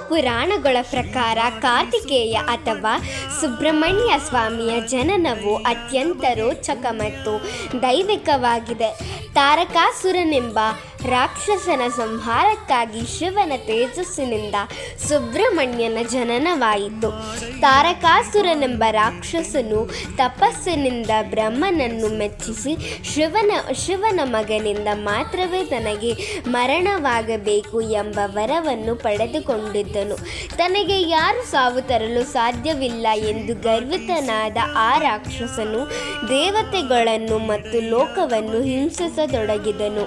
ಪುರಾಣಗಳ ಪ್ರಕಾರ ಕಾರ್ತಿಕೇಯ ಅಥವಾ ಸುಬ್ರಹ್ಮಣ್ಯ ಸ್ವಾಮಿಯ ಜನನವು ಅತ್ಯಂತ ರೋಚಕ ಮತ್ತು ದೈವಿಕವಾಗಿದೆ. ತಾರಕಾಸುರನೆಂಬ ರಾಕ್ಷಸನ ಸಂಹಾರಕ್ಕಾಗಿ ಶಿವನ ತೇಜಸ್ಸಿನಿಂದ ಸುಬ್ರಹ್ಮಣ್ಯನ ಜನನವಾಯಿತು. ತಾರಕಾಸುರನೆಂಬ ರಾಕ್ಷಸನು ತಪಸ್ಸಿನಿಂದ ಬ್ರಹ್ಮನನ್ನು ಮೆಚ್ಚಿಸಿ ಶಿವನ ಮಗನಿಂದ ಮಾತ್ರವೇ ತನಗೆ ಮರಣವಾಗಬೇಕು ಎಂಬ ವರವನ್ನು ಪಡೆದುಕೊಂಡಿದ್ದನು. ತನಗೆ ಯಾರು ಸಾವು ತರಲು ಸಾಧ್ಯವಿಲ್ಲ ಎಂದು ಗರ್ವಿತನಾದ ಆ ರಾಕ್ಷಸನು ದೇವತೆಗಳನ್ನು ಮತ್ತು ಲೋಕವನ್ನು ಹಿಂಸಿಸತೊಡಗಿದನು.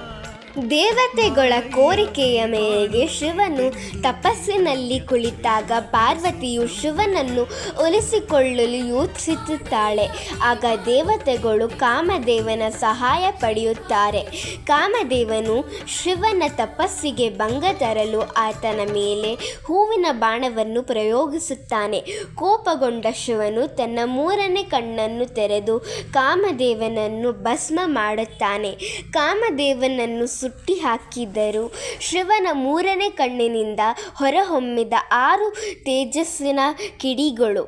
ದೇವತೆಗಳ ಕೋರಿಕೆಯ ಮೇರೆಗೆ ಶಿವನು ತಪಸ್ಸಿನಲ್ಲಿ ಕುಳಿತಾಗ ಪಾರ್ವತಿಯು ಶಿವನನ್ನು ಒಲಿಸಿಕೊಳ್ಳಲು ಯೋಚಿಸುತ್ತಾಳೆ. ಆಗ ದೇವತೆಗಳು ಕಾಮದೇವನ ಸಹಾಯ ಪಡೆಯುತ್ತಾರೆ. ಕಾಮದೇವನು ಶಿವನ ತಪಸ್ಸಿಗೆ ಭಂಗ ತರಲು ಆತನ ಮೇಲೆ ಹೂವಿನ ಬಾಣವನ್ನು ಪ್ರಯೋಗಿಸುತ್ತಾನೆ. ಕೋಪಗೊಂಡ ಶಿವನು ತನ್ನ ಮೂರನೇ ಕಣ್ಣನ್ನು ತೆರೆದು ಕಾಮದೇವನನ್ನು ಭಸ್ಮ ಮಾಡುತ್ತಾನೆ. ಕಾಮದೇವನನ್ನು ಸುಟ್ಟಿ ಹಾಕಿದರೂ ಶಿವನ ಮೂರನೇ ಕಣ್ಣಿನಿಂದ ಹೊರಹೊಮ್ಮಿದ 6 ತೇಜಸ್ಸಿನ ಕಿಡಿಗಳು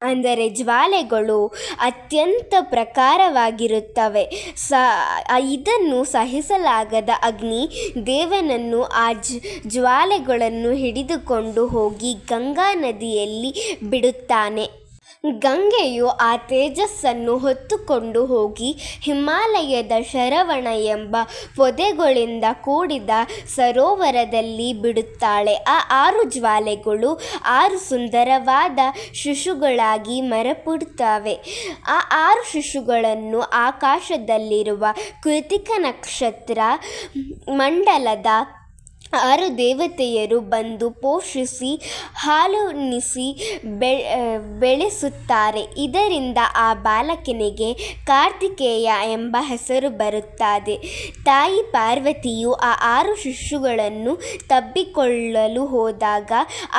ಅಂದರೆ ಜ್ವಾಲೆಗಳು ಅತ್ಯಂತ ಪ್ರಖರವಾಗಿರುತ್ತವೆ. ಇದನ್ನು ಸಹಿಸಲಾಗದ ಅಗ್ನಿ ದೇವನನ್ನು ಆ ಜ್ವಾಲೆಗಳನ್ನು ಹಿಡಿದುಕೊಂಡು ಹೋಗಿ ಗಂಗಾ ನದಿಯಲ್ಲಿ ಬಿಡುತ್ತಾನೆ. ಗಂಗೆಯು ಆ ತೇಜಸ್ಸನ್ನು ಹೊತ್ತುಕೊಂಡು ಹೋಗಿ ಹಿಮಾಲಯದ ಶರವಣ ಎಂಬ ಪೊದೆಗಳಿಂದ ಕೂಡಿದ ಸರೋವರದಲ್ಲಿ ಬಿಡುತ್ತಾಳೆ. ಆ 6 ಜ್ವಾಲೆಗಳು 6 ಸುಂದರವಾದ ಶಿಶುಗಳಾಗಿ ಮರಪುಡುತ್ತವೆ. ಆ 6 ಶಿಶುಗಳನ್ನು ಆಕಾಶದಲ್ಲಿರುವ ಕೃತಿಕ ನಕ್ಷತ್ರ ಮಂಡಲದ 6 ದೇವತೆಯರು ಬಂದು ಪೋಷಿಸಿ ಹಾಲುಣಿಸಿ ಬೆಳೆಸುತ್ತಾರೆ. ಇದರಿಂದ ಆ ಬಾಲಕನಿಗೆ ಕಾರ್ತಿಕೇಯ ಎಂಬ ಹೆಸರು ಬರುತ್ತದೆ. ತಾಯಿ ಪಾರ್ವತಿಯು ಆ 6 ಶಿಶುಗಳನ್ನು ತಬ್ಬಿಕೊಳ್ಳಲು ಹೋದಾಗ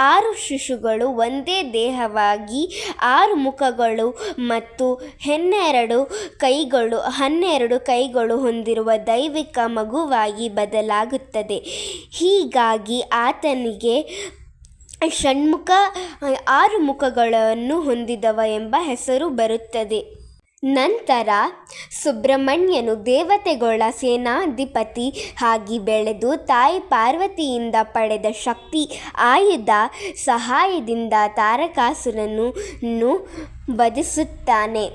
6 ಶಿಶುಗಳು ಒಂದೇ ದೇಹವಾಗಿ 6 ಮುಖಗಳು ಮತ್ತು 12 ಕೈಗಳು ಹೊಂದಿರುವ ದೈವಿಕ ಮಗುವಾಗಿ ಬದಲಾಗುತ್ತದೆ. ಹೀಗಾಗಿ ಆತನಿಗೆ ಷಣ್ಮುಖ 6 ಮುಖಗಳನ್ನು ಹೊಂದಿದವ ಎಂಬ ಹೆಸರು ಬರುತ್ತದೆ. ನಂತರ ಸುಬ್ರಹ್ಮಣ್ಯನು ದೇವತೆಗಳ ಸೇನಾಧಿಪತಿ ಆಗಿ ಬೆಳೆದು ತಾಯಿ ಪಾರ್ವತಿಯಿಂದ ಪಡೆದ ಶಕ್ತಿ ಆಯುಧ ಸಹಾಯದಿಂದ ತಾರಕಾಸುರನನ್ನು ವಧಿಸುತ್ತಾನೆ.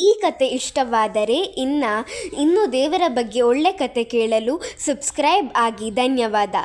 ಈ ಕತೆ ಇಷ್ಟವಾದರೆ ಇನ್ನೂ ದೇವರ ಬಗ್ಗೆ ಒಳ್ಳೆ ಕತೆ ಕೇಳಲು ಸಬ್ಸ್ಕ್ರೈಬ್ ಆಗಿ. ಧನ್ಯವಾದ.